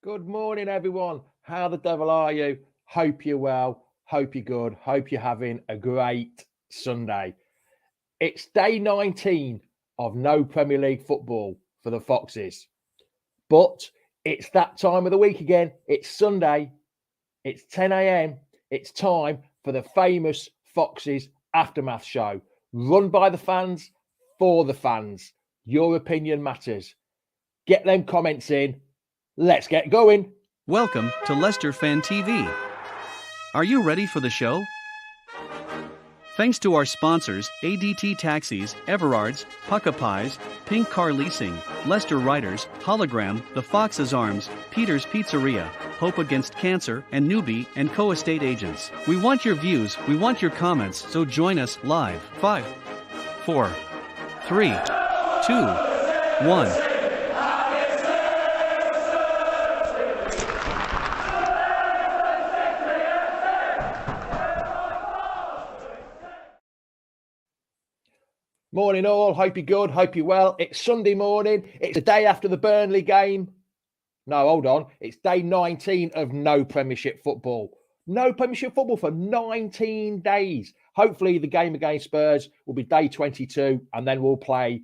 Good morning, everyone. How the devil are you? Hope you're well. Hope you're good. Hope you're having a great Sunday. It's day 19 of no Premier League football for the Foxes. But it's that time of the week again. It's Sunday. It's 10 a.m. It's time for the famous Foxes Aftermath show. Run by the fans, for the fans. Your opinion matters. Get them comments in. Let's get going. Welcome to Leicester Fan TV. Are you ready for the show? Thanks to our sponsors, ADT Taxis, Everards, Pukka Pies, Pink Car Leasing, Leicester Riders, Hollogram, The Fox's Arms, Peter's Pizzeria, Hope Against Cancer, and Newby Co estate agents. We want your views, we want your comments, so join us live. 5, 4, 3, 2, 1. Morning all, hope you're good, hope you're well. It's Sunday morning, it's the day after the Burnley game. No, hold on, it's day 19 of no Premiership football. No Premiership football for 19 days. Hopefully the game against Spurs will be day 22 and then we'll play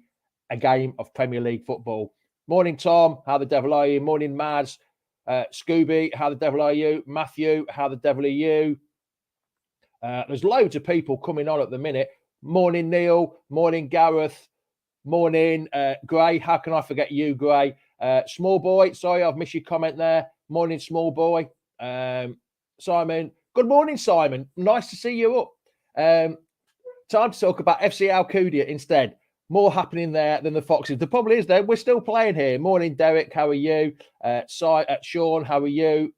a game of Premier League football. Morning Tom, how the devil are you? Morning Maz, Scooby, how the devil are you? Matthew, how the devil are you? There's loads of people coming on at the minute. Morning, Neil. Morning, Gareth. Morning, Gray. How can I forget you, Gray? Small boy. Sorry, I've missed your comment there. Morning, small boy. Simon. Good morning, Simon. Nice to see you up. Time to talk about FC Alcúdia instead. More happening there than the Foxes. The problem is, though, we're still playing here. Morning, Derek. How are you? Sean, how are you?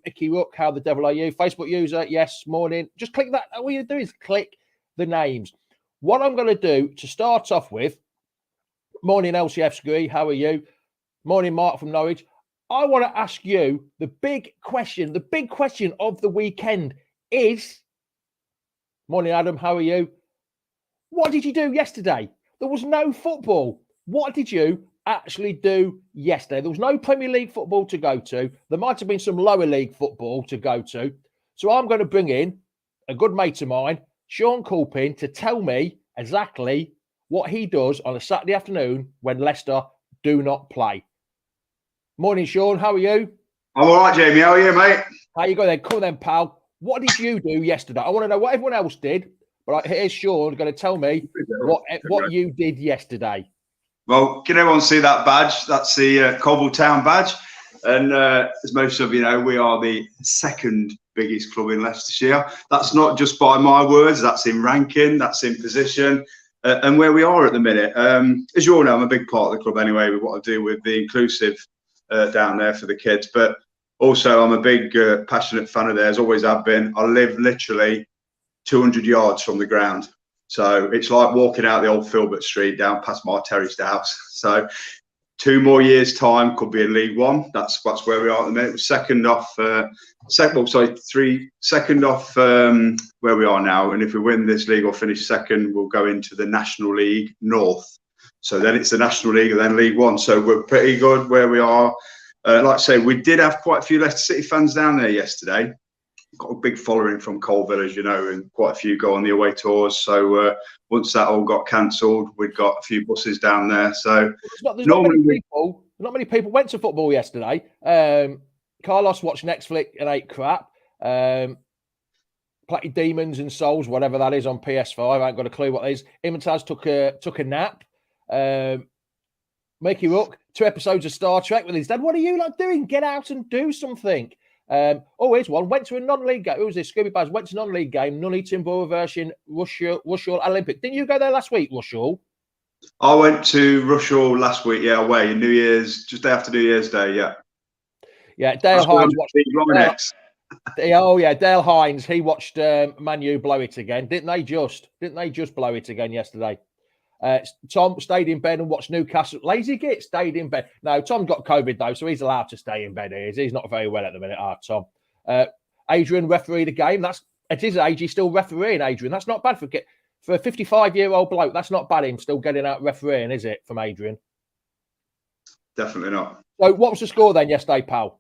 Mickey Rook, how the devil are you? Facebook user, yes, morning. Just click that. All you do is click the names. What I'm going to do to start off with, morning LCF Scree, how are you? Morning Mark from Norwich. I want to ask you the big question of the weekend is, morning Adam, how are you? What did you do yesterday? There was no football. What did you actually do yesterday? There was no Premier League football to go to. There might have been some lower league football to go to. So I'm going to bring in a good mate of mine, Sean Culpin, to tell me exactly what he does on a Saturday afternoon when Leicester do not play. Morning, Sean. How are you? I'm all right, Jamie. How are you, mate? How you going then? Come on then, pal. What did you do yesterday? I want to know what everyone else did, but here's Sean going to tell me what you did yesterday. Well, can everyone see that badge? That's the Cobble Town badge. And as most of you know, we are the second biggest club in Leicestershire. That's not just by my words, that's in ranking, that's in position, and where we are at the minute. As you all know, I'm a big part of the club anyway with what I do with the inclusive down there for the kids. But also, I'm a big, passionate fan of theirs, always have been. I live literally 200 yards from the ground. So it's like walking out the old Filbert Street down past my terraced house. So 2 more years' time could be in League One. That's where we are at the minute. Second off where we are now. And if we win this league or finish second, we'll go into the National League North. So then it's the National League and then League One. So we're pretty good where we are. Like I say, we did have quite a few Leicester City fans down there yesterday. Got a big following from Colville, as you know, and quite a few go on the away tours. So once that all got cancelled, we'd got a few buses down there. So there's not many people went to football yesterday. Carlos watched Netflix and ate crap. Played Demons and Souls, whatever that is, on PS5. I ain't got a clue what it is. Imantaz took a nap. Mickey Rook, 2 episodes of Star Trek with his dad. What are you doing? Get out and do something. Here's one. Went to a non-league game. Who was this? Scooby Baz went to a non-league game. Nuneaton Borough version. Rushall Olympic. Didn't you go there last week, Rushall? I went to Rushall last week. Yeah, away New Year's, just after New Year's Day. Yeah. Yeah, Dale Hines watched. Dale Hines. He watched Man U blow it again. Didn't they just blow it again yesterday? Tom stayed in bed and watched Newcastle. Lazy git stayed in bed. No, Tom got COVID though, so he's allowed to stay in bed. He's not very well at the minute, Tom. Adrian refereed the game. At his age, he's still refereeing, Adrian. That's not bad for a 55-year-old bloke. That's not bad, him still getting out refereeing, is it, from Adrian? Definitely not. So what was the score then yesterday, pal?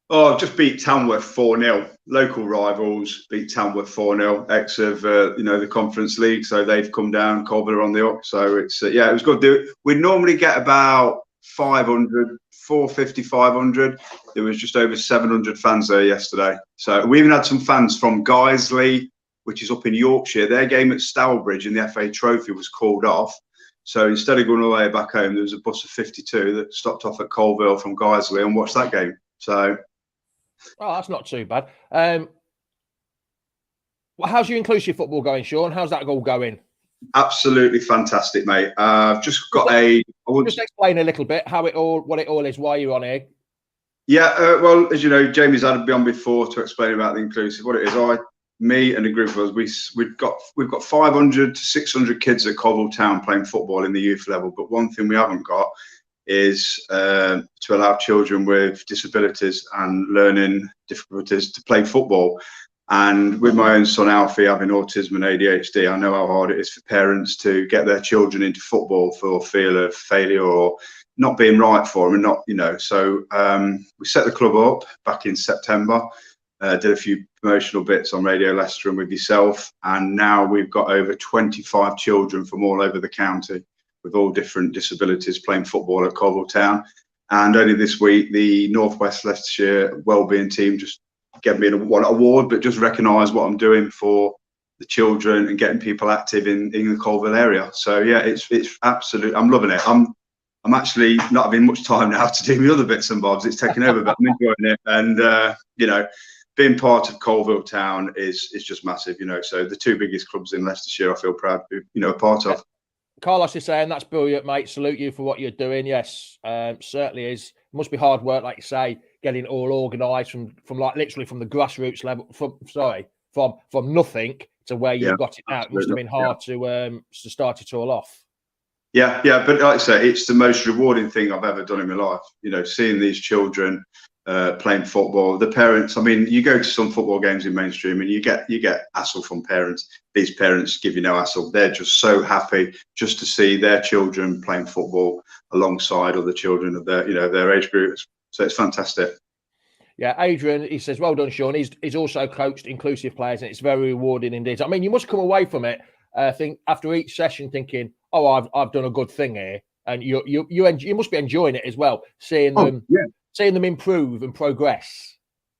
Oh, just beat Tamworth 4-0. Local rivals beat Tamworth 4-0. Ex of the Conference League, so they've come down. Colville are on the up, so it's it was good. We normally get about 500, 450, 500. There was just over 700 fans there yesterday. So we even had some fans from Guiseley, which is up in Yorkshire. Their game at Stourbridge in the FA Trophy was called off. So instead of going all the way back home, there was a bus of 52 that stopped off at Colville from Guiseley and watched that game. So. Oh, that's not too bad. How's your inclusive football going, Sean? How's that all going? Absolutely fantastic, mate. I've just got just explain a little bit what it all is, why you're on here. Yeah, well, as you know, Jamie's had to be on before to explain about the inclusive. What it is, me and a group of us, we've got 500 to 600 kids at Colville Town playing football in the youth level. But one thing we haven't got is to allow children with disabilities and learning difficulties to play football. And with my own son Alfie having autism and ADHD, I know how hard it is for parents to get their children into football for fear of failure or not being right for them, and not, So we set the club up back in September, did a few promotional bits on Radio Leicester and with yourself, and now we've got over 25 children from all over the county with all different disabilities playing football at Colville Town. And only this week, the North West Leicestershire Wellbeing Team just gave me one award, but just recognise what I'm doing for the children and getting people active in the Colville area. So yeah, it's absolute. I'm loving it. I'm actually not having much time now to do my other bits and bobs. It's taken over, but I'm enjoying it. And being part of Colville Town is just massive. So the two biggest clubs in Leicestershire, I feel proud to be a part of. Carlos is saying that's brilliant, mate. Salute you for what you're doing. Yes, certainly is. It must be hard work, like you say, getting it all organised from like literally from the grassroots level. From nothing to where you got it now. It must have been hard to start it all off. Yeah, but like I say, it's the most rewarding thing I've ever done in my life. Seeing these children playing football. The parents, I mean, you go to some football games in mainstream and you get hassle from parents. These parents give you no hassle. They're just so happy just to see their children playing football alongside other children of their age groups. So it's fantastic. Yeah, Adrian, he says, well done, Sean. He's also coached inclusive players and it's very rewarding indeed. I mean, you must come away from it, I think, after each session thinking, oh, I've done a good thing here. And you must be enjoying it as well, seeing them improve and progress.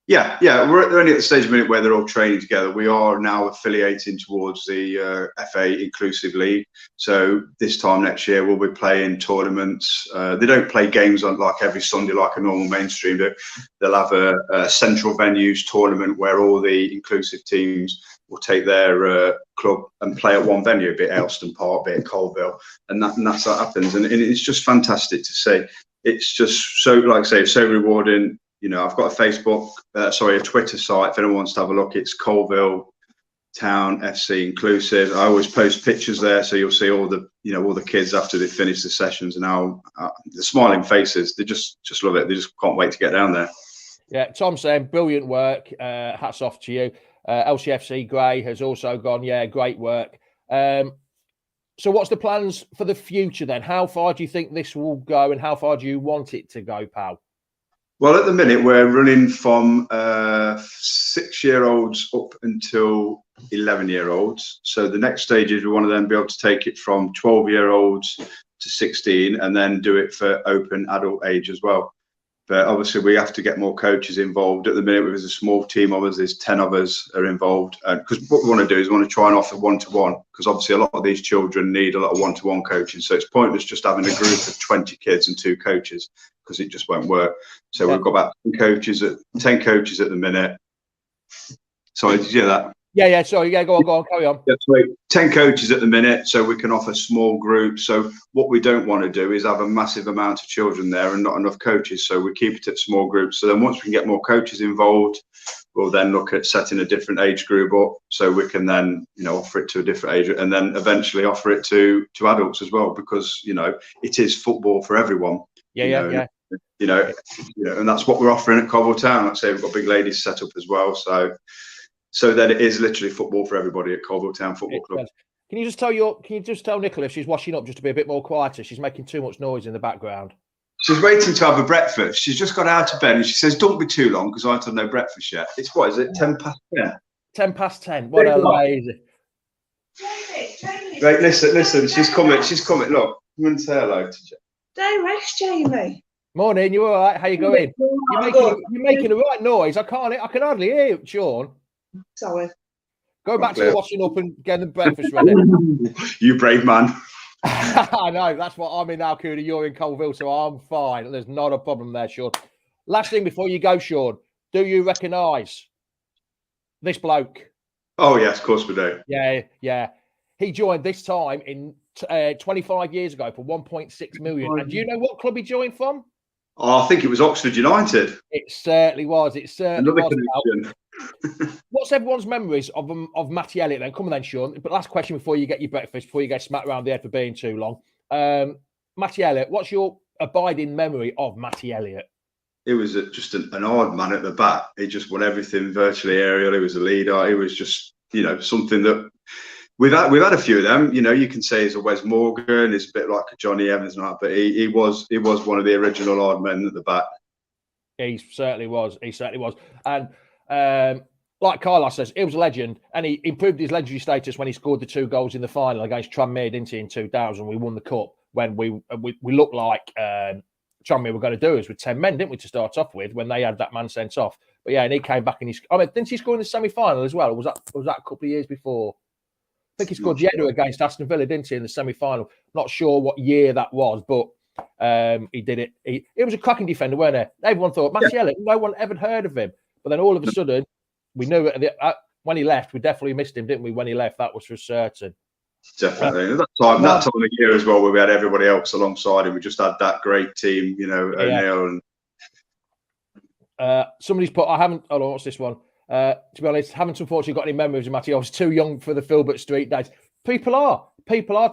Yeah, we're only at the stage of a minute where they're all training together. We are now affiliating towards the FA Inclusive League. So this time next year, we'll be playing tournaments. They don't play games on like every Sunday like a normal mainstream. They'll have a central venues tournament where all the inclusive teams will take their club and play at one venue, be it Elston Park, be it Colville, and that's what happens. And it's just fantastic to see. It's just so, like I say, so rewarding. I've got a Twitter site. If anyone wants to have a look, it's Colville Town FC Inclusive. I always post pictures there, so you'll see all the kids after they finish the sessions and how the smiling faces. They just love it. They just can't wait to get down there. Yeah, Tom saying brilliant work. Hats off to you. LCFC Gray has also gone. Yeah, great work. So what's the plans for the future then? How far do you think this will go and how far do you want it to go, pal? Well, at the minute, we're running from 6-year-olds up until 11-year-olds. So the next stage is we want to then be able to take it from 12-year-olds to 16 and then do it for open adult age as well. But obviously, we have to get more coaches involved. At the minute, there's a small team of us. There's 10 of us are involved. Because what we want to do is we want to try and offer one-to-one. Because obviously, a lot of these children need a lot of one-to-one coaching. So it's pointless just having a group of 20 kids and 2 coaches because it just won't work. So we've got about 10 coaches at the minute. Sorry, did you hear that? Yeah. Sorry. Yeah, go on, carry on. Yeah, so 10 coaches at the minute, so we can offer small groups. So what we don't want to do is have a massive amount of children there and not enough coaches. So we keep it at small groups. So then once we can get more coaches involved, we'll then look at setting a different age group up so we can then, offer it to a different age and then eventually offer it to adults as well, because, it is football for everyone. Yeah. And that's what we're offering at Colville Town. Like I say, we've got big ladies set up as well. So that it is literally football for everybody at Colville Town Football Club. Can you just tell Nicola if she's washing up just to be a bit more quieter? She's making too much noise in the background. She's waiting to have her breakfast. She's just got out of bed and she says, "Don't be too long because I've had no breakfast yet." It's what is it? 10:10. 10:10. What a lazy. Right, listen. She's coming. Look, come and say hello to you. Don't rest, Jamie. Morning. You all right? How you going? You're making a right noise. I can hardly hear you, Sean. Sorry. Go back to washing up and getting the breakfast ready. You brave man. I know. That's what I'm in Alcúdia. You're in Colville, so I'm fine. There's not a problem there, Sean. Last thing before you go, Sean. Do you recognise this bloke? Oh, yes, of course we do. Yeah. He joined this time in 25 years ago for 1.6 million. And do you know what club he joined from? Oh, I think it was Oxford United. It certainly was. Another connection. What's everyone's memories of Matty Elliott then? Come on then, Sean. But last question before you get your breakfast, before you get smacked around the head for being too long. Matty Elliott, what's your abiding memory of Matty Elliott? He was just an odd man at the back. He just won everything virtually aerial. He was a leader. He was just, something that we've had a few of them. You can say he's a Wes Morgan. He's a bit like a Johnny Evans and that, but he was one of the original odd men at the back. He certainly was. And like Carlos says, he was a legend, and he improved his legendary status when he scored the 2 goals in the final against Tranmere, didn't he, in 2000. We won the cup when we looked like Tranmere were going to do us with 10 men, didn't we, to start off with, when they had that man sent off. But yeah, and he came back and didn't he score in the semi-final as well? Or was that a couple of years before? I think he scored the header against Aston Villa, didn't he, in the semi-final? Not sure what year that was, but he did it. He was a cracking defender, weren't he? Everyone thought, Matty Elliott, no one ever heard of him. But then all of a sudden, we knew when he left, we definitely missed him, didn't we? When he left, that was for certain. Definitely. That time of year as well, where we had everybody else alongside him. We just had that great team, O'Neill and somebody's put, hold on, what's this one? To be honest, haven't unfortunately got any memories of Matty. I was too young for the Filbert Street days. People are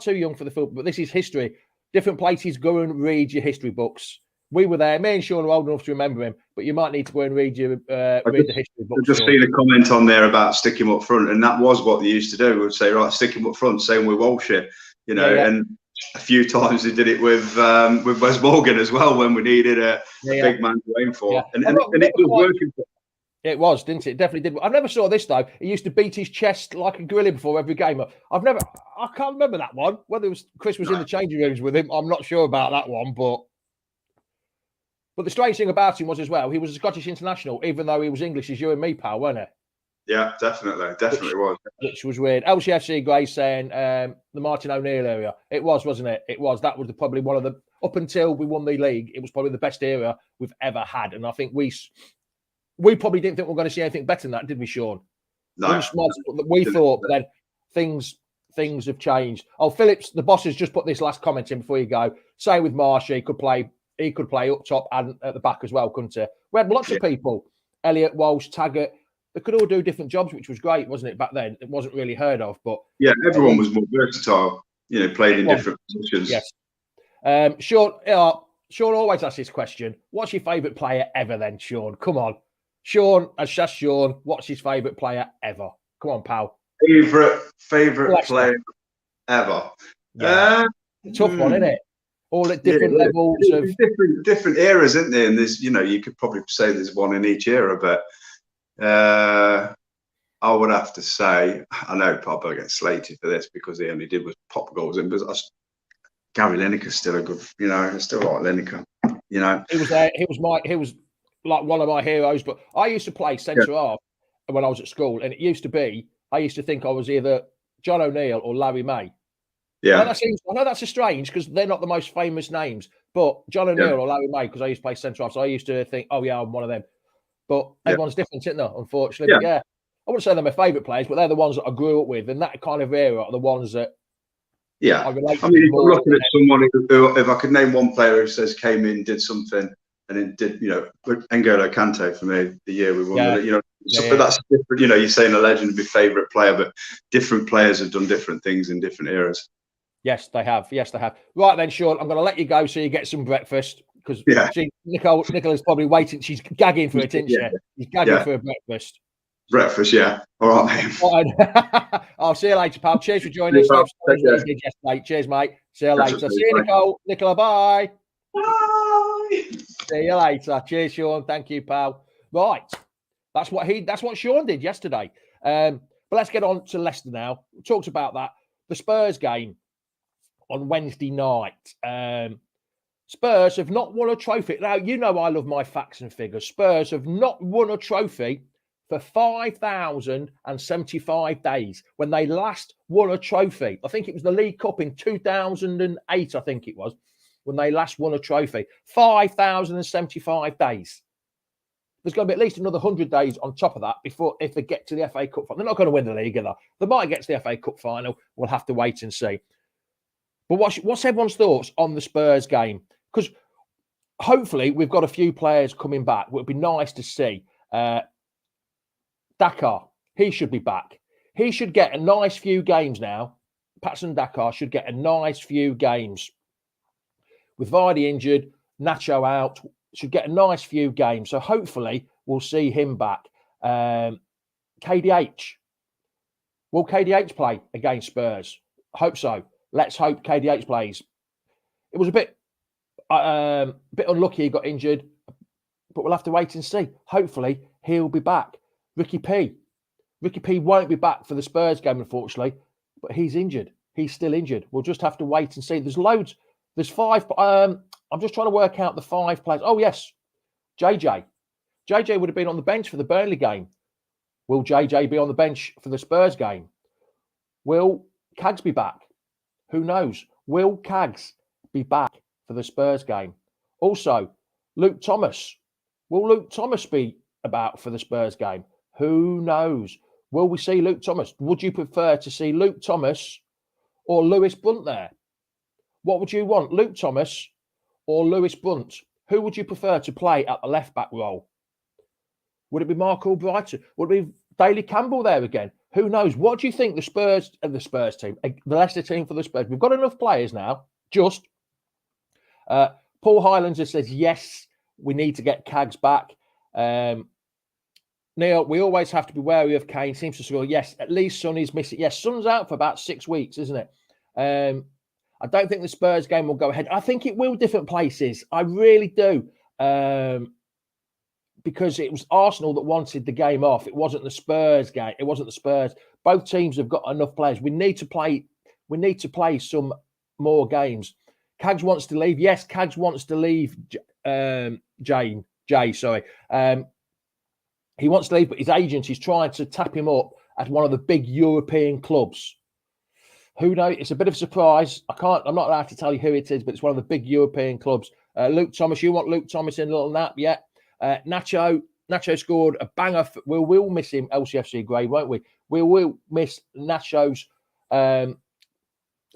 too young for the Filbert, but this is history. Different places, go and read your history books. We were there. Me and Sean are old enough to remember him, but you might need to go and read the history books. I've just seen a comment on there about stick him up front, and that was what they used to do. We would say, right, stick him up front, same with Walshy, and a few times they did it with Wes Morgan as well when we needed a big man to aim for, and it was working. It was, didn't it? It definitely did. I never saw this though. He used to beat his chest like a gorilla before every game. I can't remember that one. Whether Chris was in the changing rooms with him, I'm not sure about that one. But the strange thing about him was as well, he was a Scottish international, even though he was English as you and me, pal, wasn't he? Yeah, definitely was. Which was weird. LCFC Gray saying the Martin O'Neill area. It was, wasn't it? It was. That was probably one of the, up until we won the league, it was probably the best era we've ever had. And I think we probably didn't think we were going to see anything better than that, did we, Sean? No. We thought, but then things have changed. Oh, Phillips, the boss has just put this last comment in before you go. Say with Marshy, he could play up top and at the back as well, couldn't he? We had lots of people. Elliott, Walsh, Taggart. They could all do different jobs, which was great, wasn't it, back then? It wasn't really heard of, but... Yeah, everyone was more versatile, played in different positions. Yes. Sean always asks this question. What's your favourite player ever then, Sean? Come on. Sean, what's his favourite player ever? Come on, pal. Favourite player ever? Yeah. Tough one, isn't it? All at different levels of different eras, isn't there? And there's, you could probably say there's one in each era, but I would have to say, I know Papa gets slated for this because he only did was pop goals in, but Gary Lineker's still a good, I still like Lineker. He was like one of my heroes, but I used to play centre half when I was at school, and it used to be I used to think I was either John O'Neill or Larry May. Yeah, I know that's a strange because they're not the most famous names, but John O'Neill or Larry May, because I used to play centre half, so I used to think, oh yeah, I'm one of them. But everyone's different, isn't there? Unfortunately, I wouldn't say they're my favourite players, but they're the ones that I grew up with, and that kind of era are the ones that I relate to. I mean, if I'm looking at someone who, if I could name one player who says came in, did something, and it did, N'Golo Kante for me, the year we won, but that's different. You're saying a legend would be favourite player, but different players have done different things in different eras. Yes, they have. Right then, Sean, I'm going to let you go so you get some breakfast because Nicola's probably waiting. She's gagging for it, isn't she? She's gagging for a breakfast. Breakfast, yeah. All right, mate. I'll see you later, pal. Cheers for joining us. Cheers, mate. See you later. See you, Nicola. Bye. Bye. See you later. Cheers, Sean. Thank you, pal. Right. That's what Sean did yesterday. But let's get on to Leicester now. We talked about that. The Spurs game on Wednesday night. Spurs have not won a trophy. Now, you know I love my facts and figures. Spurs have not won a trophy for 5,075 days. When they last won a trophy, I think it was the League Cup in 2008, I think it was, when they last won a trophy. 5,075 days. There's going to be at least another 100 days on top of that before, if they get to the FA Cup final. They're not going to win the league, are they? They might get to the FA Cup final. We'll have to wait and see. But what's everyone's thoughts on the Spurs game? Because hopefully we've got a few players coming back. It would be nice to see. Dakar, he should be back. He should get a nice few games now. Patson Dakar should get a nice few games. With Vardy injured, Nacho out, should get a nice few games. So hopefully we'll see him back. KDH. Will KDH play against Spurs? Hope so. Let's hope KDH plays. It was a bit unlucky he got injured, but we'll have to wait and see. Hopefully he'll be back. Ricky P won't be back for the Spurs game, unfortunately, but he's injured. He's still injured. We'll just have to wait and see. There's loads. There's 5. I'm just trying to work out the 5 players. Oh, yes. JJ. JJ would have been on the bench for the Burnley game. Will JJ be on the bench for the Spurs game? Will Cags be back? Who knows? Will Cags be back for the Spurs game? Also, Luke Thomas. Will Luke Thomas be about for the Spurs game? Who knows? Will we see Luke Thomas? Would you prefer to see Luke Thomas or Lewis Bunt there? What would you want, Luke Thomas or Lewis Bunt? Who would you prefer to play at the left-back role? Would it be Mark Albrighton? Would it be Daly Campbell there again? Who knows? What do you think the Spurs team, the Leicester team for the Spurs? We've got enough players now. Just Paul Highlander says, yes, we need to get Cags back. Neil, we always have to be wary of Kane. Seems to score. Yes, at least Son is missing. Yes, Son's out for about 6 weeks, isn't it? I don't think the Spurs game will go ahead. I think it will different places. I really do. Because it was Arsenal that wanted the game off. It wasn't the Spurs game. It wasn't the Spurs. Both teams have got enough players. We need to play some more games. Cags wants to leave. Yes, Cags wants to leave. Jay, sorry. He wants to leave, but his agent is trying to tap him up at one of the big European clubs. Who knows? It's a bit of a surprise. I'm not allowed to tell you who it is, but it's one of the big European clubs. Luke Thomas, you want Luke Thomas in a little nap? Yeah. Nacho scored a banger. We'll miss him, LCFC grade, won't we? We will miss Nacho's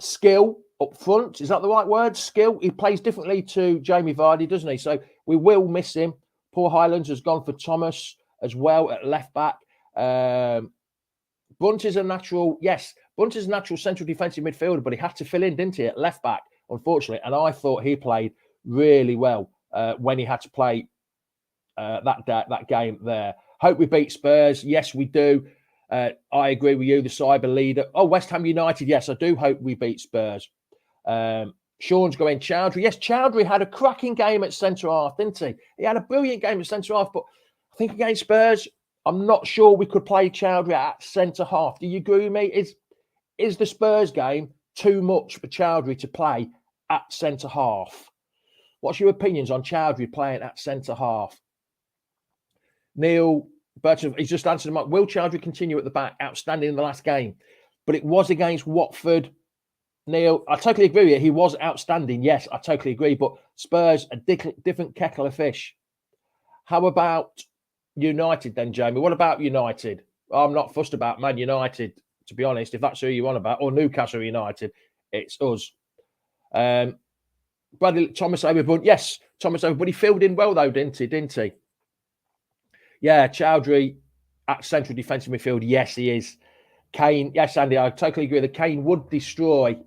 skill up front. Is that the right word? Skill. He plays differently to Jamie Vardy, doesn't he? So we will miss him. Paul Highlands has gone for Thomas as well at left back. Bunt is a natural, yes, Bunt is a natural central defensive midfielder, but he had to fill in, didn't he, at left back, unfortunately. And I thought he played really well when he had to play that game there. Hope we beat Spurs. Yes, we do. I agree with you, the cyber leader. Oh, West Ham United. Yes, I do hope we beat Spurs. Sean's going Chowdhury. Yes, Chowdhury had a cracking game at centre-half, didn't he? He had a brilliant game at centre-half, but I think against Spurs, I'm not sure we could play Chowdhury at centre-half. Do you agree with me? Is the Spurs game too much for Chowdhury to play at centre-half? What's your opinions on Chowdhury playing at centre-half? Neil Burton, he's just answered him. Will Chowdhury continue at the back? Outstanding in the last game. But it was against Watford. Neil, I totally agree with you. He was outstanding. Yes, I totally agree. But Spurs, a different kettle of fish. How about United then, Jamie? What about United? I'm not fussed about Man United, to be honest, if that's who you want about. Or Newcastle United. It's us. Bradley Thomas over Bunt. Yes, Thomas over. But he filled in well, though, didn't he? Yeah, Chowdhury at central defensive midfield. Yes, he is. Kane, yes, Andy, I totally agree that Kane would destroy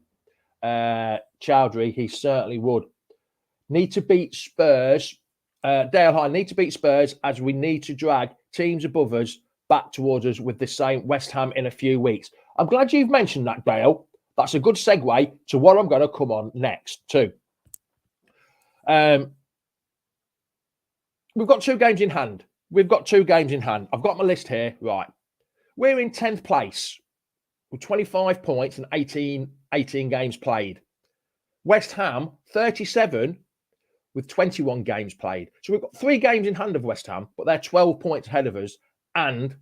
Chowdhury. He certainly would. Need to beat Spurs. Dale High, need to beat Spurs as we need to drag teams above us back towards us with the same West Ham in a few weeks. I'm glad you've mentioned that, Dale. That's a good segue to what I'm going to come on next too. We've got 2 games in hand. I've got my list here. Right. We're in 10th place with 25 points and 18 games played. West Ham, 37 with 21 games played. So we've got 3 games in hand of West Ham, but they're 12 points ahead of us, and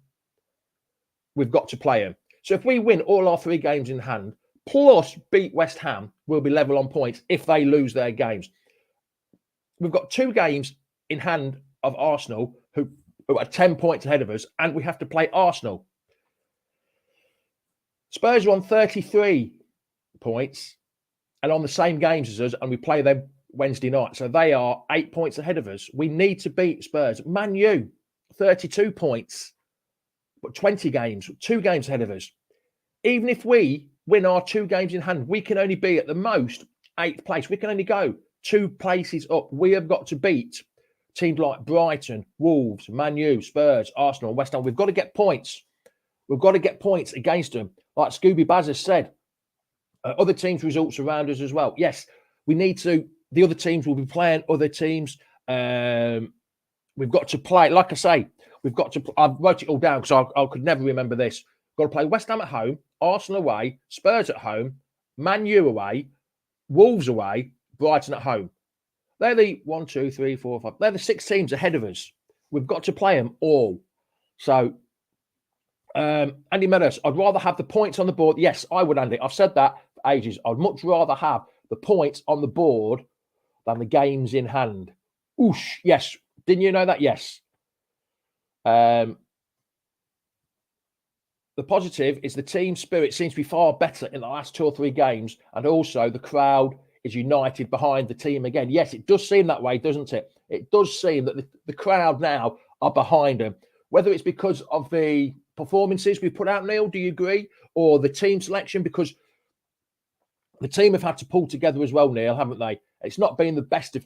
we've got to play them. So if we win all our 3 games in hand, plus beat West Ham, we'll be level on points if they lose their games. We've got 2 games in hand of Arsenal, who are 10 points ahead of us, and we have to play Arsenal. Spurs are on 33 points and on the same games as us, and we play them Wednesday night. So they are 8 points ahead of us. We need to beat Spurs. Man U, 32 points, but 20 games, 2 games ahead of us. Even if we win our 2 games in hand, we can only be at the most 8th place. We can only go 2 places up. We have got to beat teams like Brighton, Wolves, Man U, Spurs, Arsenal, West Ham. We've got to get points. We've got to get points against them. Like Scooby Baz has said, other teams' results around us as well. Yes, we need to. The other teams will be playing other teams. We've got to play. Like I say, we've got to. I wrote it all down because I could never remember this. Got to play West Ham at home, Arsenal away, Spurs at home, Man U away, Wolves away, Brighton at home. They're the 1, 2, 3, 4, 5. They're the 6 teams ahead of us. We've got to play them all. So, Andy Meadows, I'd rather have the points on the board. Yes, I would, Andy. I've said that for ages. I'd much rather have the points on the board than the games in hand. Oosh, yes. Didn't you know that? Yes. The positive is the team spirit seems to be far better in the last 2 or 3 games, and also the crowd is united behind the team again. Yes, it does seem that way, doesn't it? It does seem that the crowd now are behind them. Whether it's because of the performances we put out, Neil, do you agree? Or the team selection, because the team have had to pull together as well, Neil, haven't they? It's not been the best of...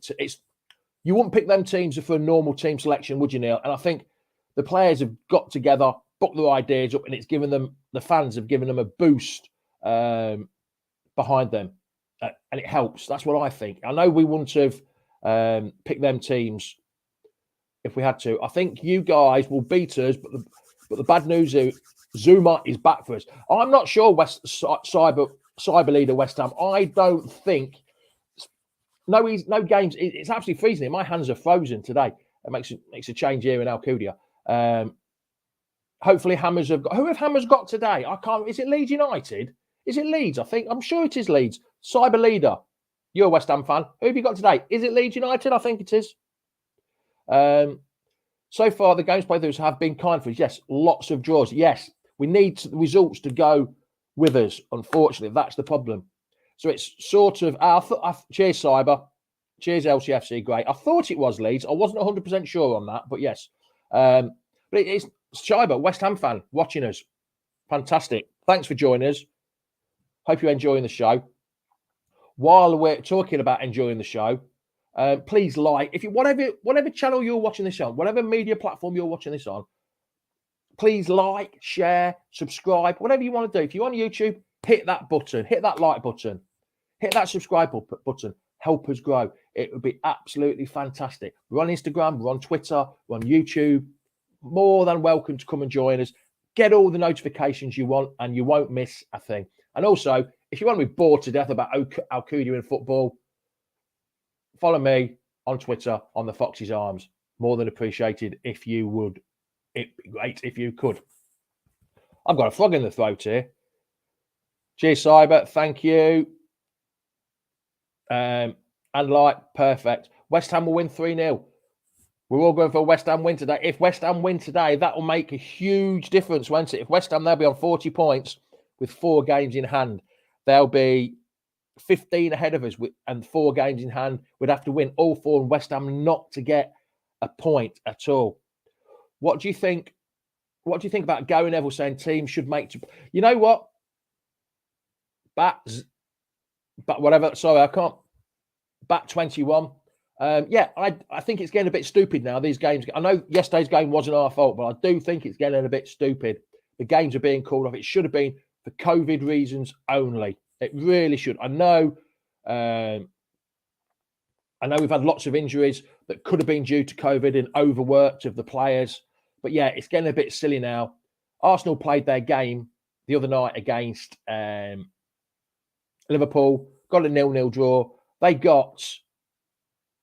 You wouldn't pick them teams for a normal team selection, would you, Neil? And I think the players have got together, put their ideas up, and it's given them... The fans have given them a boost behind them. And it helps. That's what I think. I know we wouldn't have picked them teams if we had to. I think you guys will beat us, but the bad news is Zuma is back for us. I'm not sure cyber leader West Ham. I don't think. No games. It's absolutely freezing. My hands are frozen today. It makes a change here in Alcúdia. Hopefully Hammers have got. Who have Hammers got today? I can't. Is it Leeds United? Is it Leeds? I think. I'm sure it is Leeds. Cyber leader. You're a West Ham fan. Who have you got today? Is it Leeds United? I think it is. So far, the games played have been kind for us. Yes, lots of draws. Yes, we need the results to go with us. Unfortunately, that's the problem. So it's sort of... cheers, Cyber. Cheers, LCFC. Great. I thought it was Leeds. I wasn't 100% sure on that, but yes. But it's Cyber, West Ham fan, watching us. Fantastic. Thanks for joining us. Hope you're enjoying the show. While we're talking about enjoying the show, please like, if you whatever channel you're watching this on, whatever media platform you're watching this on, please like, share, subscribe, whatever you want to do. If you're on YouTube, hit that button, hit that like button, hit that subscribe button. Help us grow. It would be absolutely fantastic. We're on Instagram, we're on Twitter, we're on YouTube. More than welcome to come and join us. Get all the notifications you want, and you won't miss a thing. And also, if you want to be bored to death about Alcúdia and football, follow me on Twitter on the Fox's Arms. More than appreciated if you would. It'd be great if you could. I've got a frog in the throat here. Cheers, Cyber. Thank you. And like, perfect. West Ham will win 3-0. We're all going for a West Ham win today. If West Ham win today, that will make a huge difference, won't it? If West Ham, they'll be on 40 points with 4 games in hand. They'll be 15 ahead of us and 4 games in hand. We'd have to win all 4 and West Ham not to get a point at all. What do you think? What do you think about Gary Neville saying teams should make... You know what? But whatever. Sorry, I can't. Bat 21. Yeah, I think it's getting a bit stupid now, these games. I know yesterday's game wasn't our fault, but I do think it's getting a bit stupid. The games are being called off. It should have been for COVID reasons only. It really should. I know I know we've had lots of injuries that could have been due to COVID and overworked of the players. But yeah, it's getting a bit silly now. Arsenal played their game the other night against Liverpool, got a 0-0 draw. They got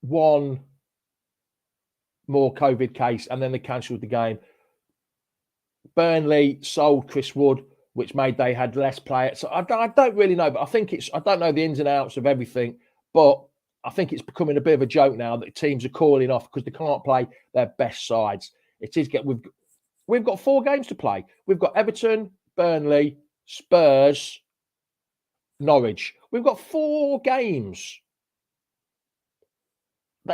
one more COVID case and then they cancelled the game. Burnley sold Chris Wood, which made they had less players. So I don't really know, but I don't know the ins and outs of everything, but I think it's becoming a bit of a joke now that teams are calling off because they can't play their best sides. We've got 4 games to play. We've got Everton, Burnley, Spurs, Norwich. We've got 4 games.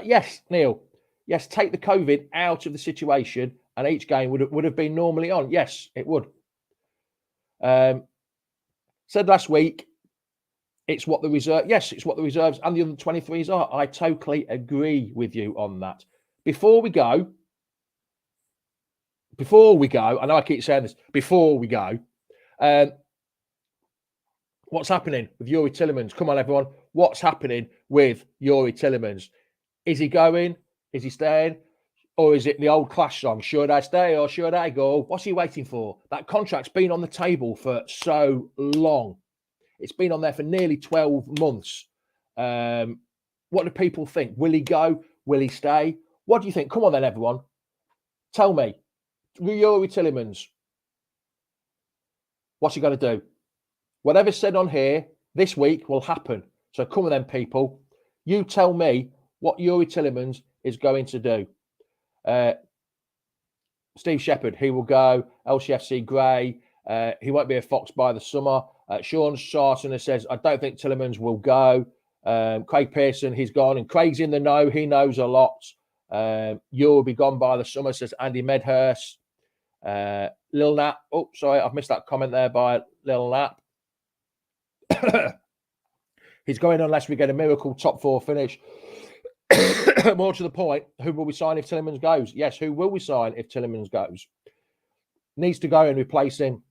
Yes, Neil. Yes, take the COVID out of the situation, and each game would have been normally on. Yes, it would. Said last week, it's what the reserve. Yes, it's what the reserves and the other 23s are. I totally agree with you on that. Before we go, I know I keep saying this. Before we go, what's happening with Youri Tielemans? Come on, everyone. What's happening with Youri Tielemans? Is he going? Is he staying? Or is it the old Clash song, should I stay or should I go? What's he waiting for? That contract's been on the table for so long. It's been on there for nearly 12 months. What do people think? Will he go? Will he stay? What do you think? Come on then, everyone. Tell me. Youri Tielemans. What's he got to do? Whatever's said on here this week will happen. So come on then, people. You tell me what Youri Tielemans is going to do. Steve Shepherd, he will go. LCFC Gray, he won't be a Fox by the summer. Sean Sarton says, I don't think Tielemans will go. Craig Pearson, he's gone. And Craig's in the know. He knows a lot. You'll be gone by the summer, says Andy Medhurst. Lil Nap. Oh, sorry, I've missed that comment there by Lil Nap. He's going unless we get a miracle top 4 finish. More to the point, who will we sign if Tielemans goes? Yes, who will we sign if Tielemans goes? Needs to go and replace him.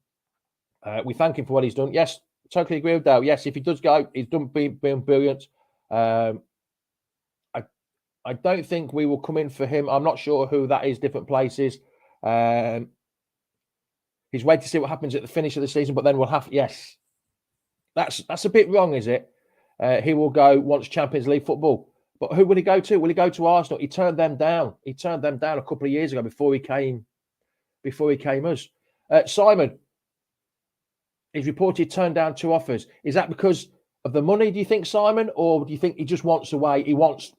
We thank him for what he's done. Yes, totally agree with Dale. Yes, if he does go, he's done being brilliant. I don't think we will come in for him. I'm not sure who that is, different places. He's waiting to see what happens at the finish of the season, but then we'll have, yes. That's a bit wrong, is it? He will go once Champions League football. But who will he go to? Will he go to Arsenal? He turned them down. He turned them down a couple of years ago before he came us. Simon, he's reported turned down 2 offers. Is that because of the money, do you think, Simon? Or do you think he just wants away? He wants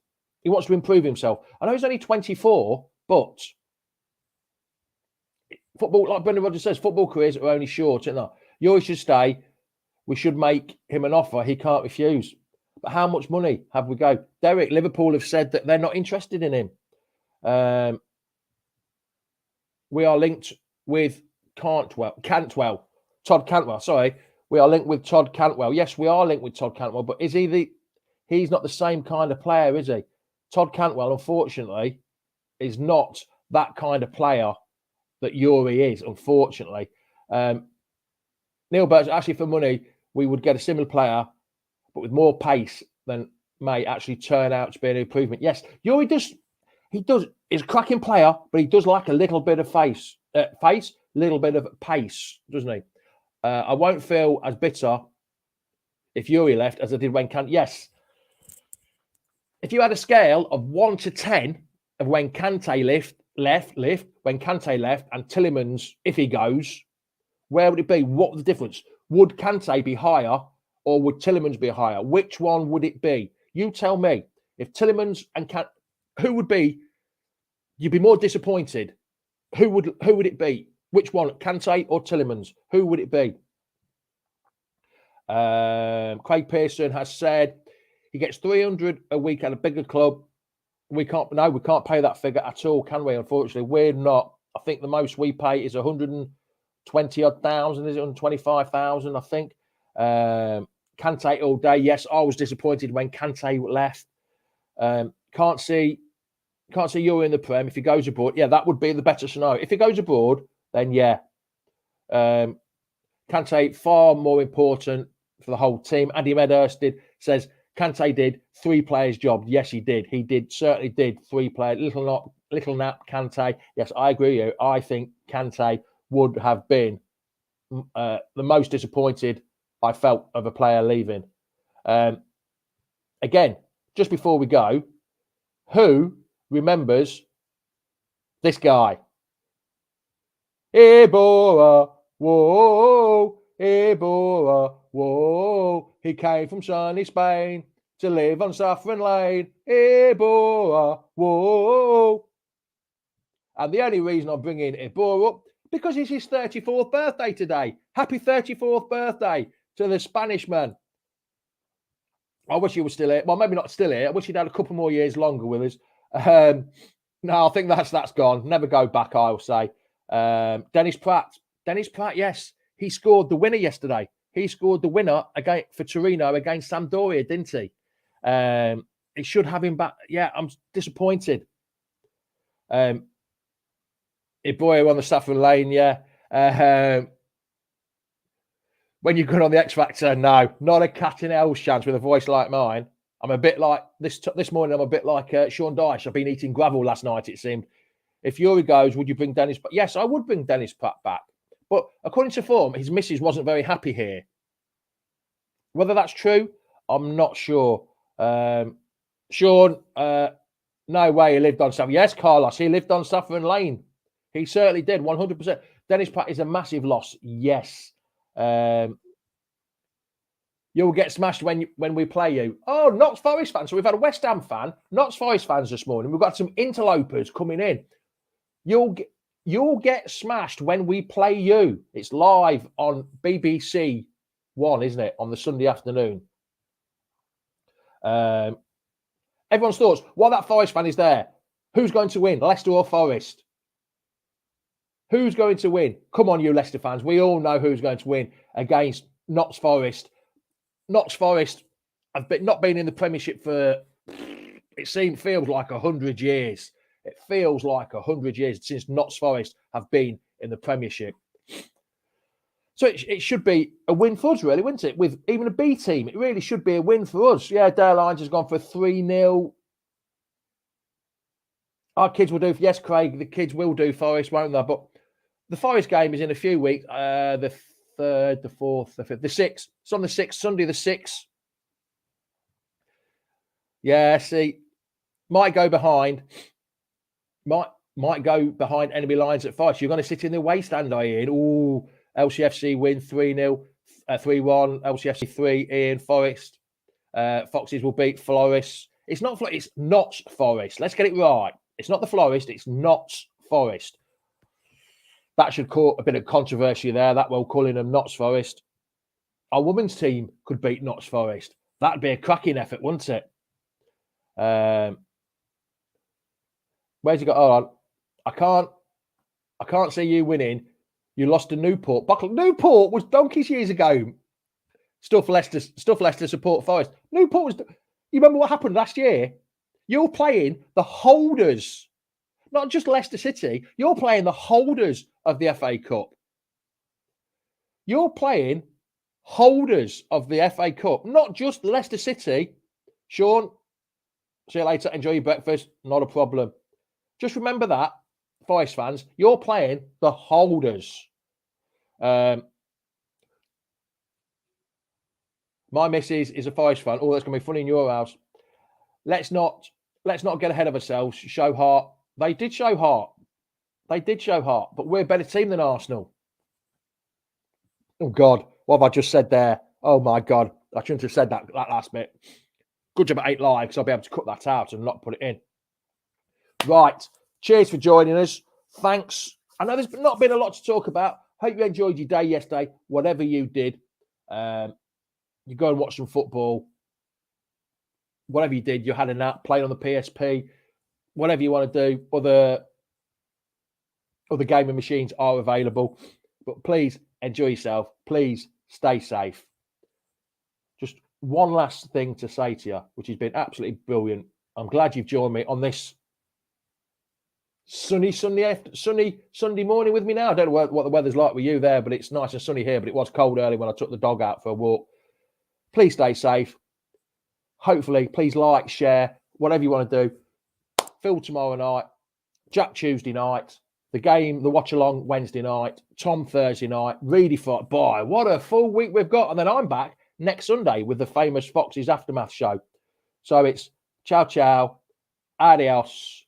to improve himself. I know he's only 24, but football, like Brendan Rodgers says, football careers are only short, isn't they? Youri should stay. We should make him an offer. He can't refuse. But how much money have we got? Derek, Liverpool have said that they're not interested in him. We are linked with Todd Cantwell. Sorry, we are linked with Todd Cantwell. Yes, we are linked with Todd Cantwell, but is he he's not the same kind of player, is he? Todd Cantwell, unfortunately, is not that kind of player that Youri is, unfortunately. Neil Burch, actually for money, we would get a similar player, but with more pace than may actually turn out to be an improvement. Yes, Youri does. He's a cracking player, but he does like a little bit of little bit of pace, doesn't he? I won't feel as bitter if Youri left as I did when Kante. Yes. If you had a scale of 1 to 10 of when Kante left, when Kante left, and Tielemans, if he goes, where would it be? What was the difference? Would Kante be higher or would Tielemans be higher? Which one would it be? You tell me. If Tielemans and Kante, who would be? You'd be more disappointed. Who would it be? Which one, Kante or Tielemans? Who would it be? Craig Pearson has said he gets 300 a week at a bigger club. We can't pay that figure at all, can we? Unfortunately, we're not. I think the most we pay is 120 odd thousand. Is it 125,000? I think. Kante all day. Yes, I was disappointed when Kante left. Can't see Youri in the Prem. If he goes abroad, yeah, that would be the better scenario. If he goes abroad, then yeah. Kante far more important for the whole team. Andy Medhurst says Kante did 3 players' job. Yes, he did. He certainly did 3 players. Little nap, Kante. Yes, I agree with you. I think Kante would have been the most disappointed I felt of a player leaving. Again, just before we go, who remembers this guy? Ibora, whoa, Ibora, whoa. He came from sunny Spain to live on Saffron Lane. Ibora, whoa. And the only reason I'm bringing Ibora up, because it's his 34th birthday today. Happy 34th birthday to the Spanishman. I wish he was still here. Well, maybe not still here. I wish he'd had a couple more years longer with us. No, I think that's gone. Never go back, I'll say. Dennis Pratt, yes. He scored the winner yesterday. He scored the winner for Torino against Sampdoria, didn't he? He should have him back. Yeah, I'm disappointed. Ibora on the Saffron Lane, yeah. When you're good on the X Factor, no, not a cat in hell's chance with a voice like mine. I'm a bit like this morning. I'm a bit like Sean Dyche. I've been eating gravel last night, it seemed. If Yuri goes, would you bring Dennis? Yes, I would bring Dennis Pratt back. But according to form, his missus wasn't very happy here. Whether that's true, I'm not sure. Sean, no way he lived on Saffron. Yes, Carlos, he lived on Saffron Lane. He certainly did, 100%. Dennis Pratt is a massive loss. Yes. You'll get smashed when we play you. Oh, Notts Forest fans. So we've had a West Ham fan, Notts Forest fans this morning. We've got some interlopers coming in. You'll get smashed when we play you. It's live on BBC One, isn't it? On the Sunday afternoon. Everyone's thoughts. While that Forest fan is there, who's going to win, Leicester or Forest? Who's going to win? Come on, you Leicester fans. We all know who's going to win against Notts Forest. Notts Forest have not been in the Premiership for, feels like 100 years. It feels like 100 years since Notts Forest have been in the Premiership. So it should be a win for us, really, wouldn't it? With even a B team, it really should be a win for us. Yeah, Dale Hines has gone for 3-0. Our kids will do. Yes, Craig, the kids will do Forest, won't they? But the Forest game is in a few weeks. The 3rd, the 4th, the 5th, the 6th. It's on the 6th, Sunday the 6th. Yeah, see, might go behind enemy lines at Forest. You're going to sit in the away stand, are you? Ooh, LCFC win 3-0, 3-1, LCFC 3, Ian Forest. Foxes will beat Forest. It's Notts Forest. Let's get it right. It's not the Florist, it's Notts Forest. That should cause a bit of controversy there. That will calling them Notts Forest. Our women's team could beat Notts Forest. That'd be a cracking effort, wouldn't it? Where's he got? Hold on. I can't see you winning. You lost to Newport. Newport was donkeys years ago. Stuff Leicester support Forest. Newport was. You remember what happened last year? You're playing the holders, not just Leicester City. You're playing the holders of the FA Cup. You're playing holders of the FA Cup, not just Leicester City. Sean, see you later. Enjoy your breakfast. Not a problem. Just remember that, Forest fans, you're playing the holders. My missus is a Forest fan. Oh, that's going to be funny in your house. Let's not get ahead of ourselves. Show heart. They did show heart. But we're a better team than Arsenal. Oh, God. What have I just said there? Oh, my God. I shouldn't have said that last bit. Good job at 8 Live, because I'll be able to cut that out and not put it in. Right. Cheers for joining us. Thanks. I know there's not been a lot to talk about. Hope you enjoyed your day yesterday, whatever you did. You go and watch some football. Whatever you did, you had a nap, played on the PSP, whatever you want to do. Other gaming machines are available. But please enjoy yourself. Please stay safe. Just one last thing to say to you, which has been absolutely brilliant. I'm glad you've joined me on this sunny Sunday morning with me now. I don't know what the weather's like with you there, but it's nice and sunny here. But it was cold early when I took the dog out for a walk. Please stay safe. Hopefully, please like, share, whatever you want to do. Phil tomorrow night, Jack Tuesday night, the game, the watch along Wednesday night, Tom Thursday night, Reedy Friday. Boy, what a full week we've got. And then I'm back next Sunday with the famous Foxes Aftermath show. So it's ciao, ciao, adios,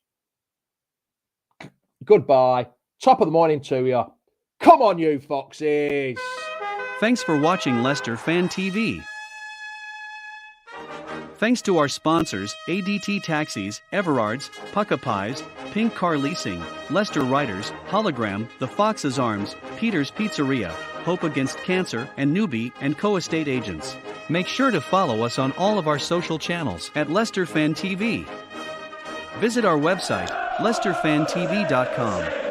goodbye, top of the morning to you. Come on, you Foxes. Thanks for watching Leicester Fan TV. Thanks to our sponsors, ADT Taxis, Everards, Pukka Pies, Pink Car Leasing, Leicester Riders, Hollogram, The Fox's Arms, Peter's Pizzeria, Hope Against Cancer, and Newby Co estate agents. Make sure to follow us on all of our social channels at Leicester Fan TV. Visit our website, leicesterfantv.com.